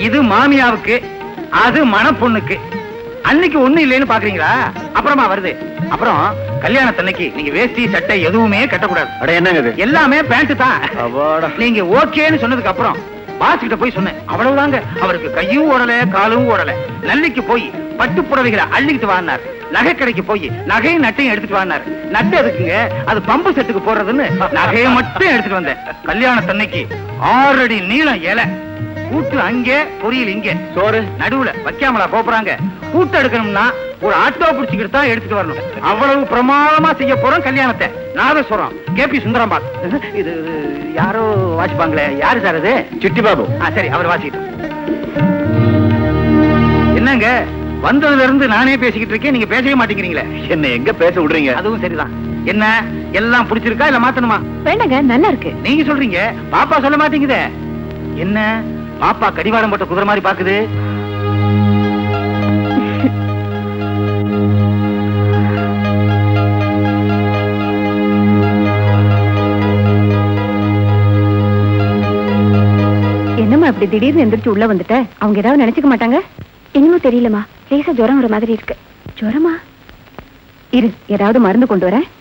இது மாமியாவுக்கு, அது மணப்பொண்ணுக்கு. அன்னைக்கு ஒண்ணு இல்லைன்னு பாக்குறீங்களா? அப்புறமா வருது. அப்புறம் கல்யாணத்தன்னைக்கு நீங்க வேஷ்டி சட்டை எதுவுமே கட்டக்கூடாது. அட என்னங்க இது? எல்லாமே பேண்ட் தான். அவாடா. நீங்க ஓகேன்னு சொன்னதுக்கு அப்புறம் பாஸ் கிட்ட போய் சொன்னேன். அவ்வளவுதாங்க. அவருக்கு கையும் ஓடல, காலும் ஓடல. நல்லிக்கு போய் பட்டு புடவைகளை அள்ளிக்கிட்டு வாங்கினார். நகை கடைக்கு போய் நகையும் நட்டையும் எடுத்துட்டு வாங்கினார். நட்டு எதுக்குங்க? அது பம்பு செட்டுக்கு போடுறதுன்னு நகையை மட்டும் எடுத்துட்டு வந்தேன். கல்யாணத்தன்னைக்கு 6 அடி நீளம் இலை, கூட்டு அங்கே, பொரியல் இங்கே, சோறு நடுவுல வைக்காமலா போறாங்க. கூட்டு எடுக்கணும்னா ஒரு ஆட்டோ பிடிச்சிக்கிட்டு தான் எடுத்துட்டு வரணும். அவ்வளவு பிரமாதமா செய்ய போறோம் கல்யாணத்தை. நாதஸ்வரம் கேபி சுந்தரம்பாள். இது யாரோ வாசிப்பாங்களே, யாரு சார் அது? சிட்டி பாபு. சரி, அவர் வாசிட்டு. என்னங்க, வந்ததுல இருந்து நானே பேசிக்கிட்டு இருக்கேன், நீங்க பேசவே மாட்டேங்கிறீங்களே. என்ன எங்க பேச விடுறீங்க? அதுவும் சரிதான். என்ன எல்லாம் பிடிச்சிருக்கா இல்ல மாத்தணுமா? வேண்டாங்க, நல்லா இருக்கு. நீங்க சொல்றீங்க, பாப்பா சொல்ல மாட்டேங்குதே. என்ன பாப்பா கடிவாளம் போட்ட குதிரை மாதிரி பாக்குது? என்னம்மா இப்படி திடீர்னு எந்திரிச்சு உள்ள வந்துட்ட? அவங்க ஏதாவது நினைச்சுக்க மாட்டாங்க? என்னமோ தெரியலமா, லேசா ஜுரம் வர மாதிரி இருக்கு. ஜுரமா? இரு, ஏதாவது மருந்து கொண்டு வரேன்.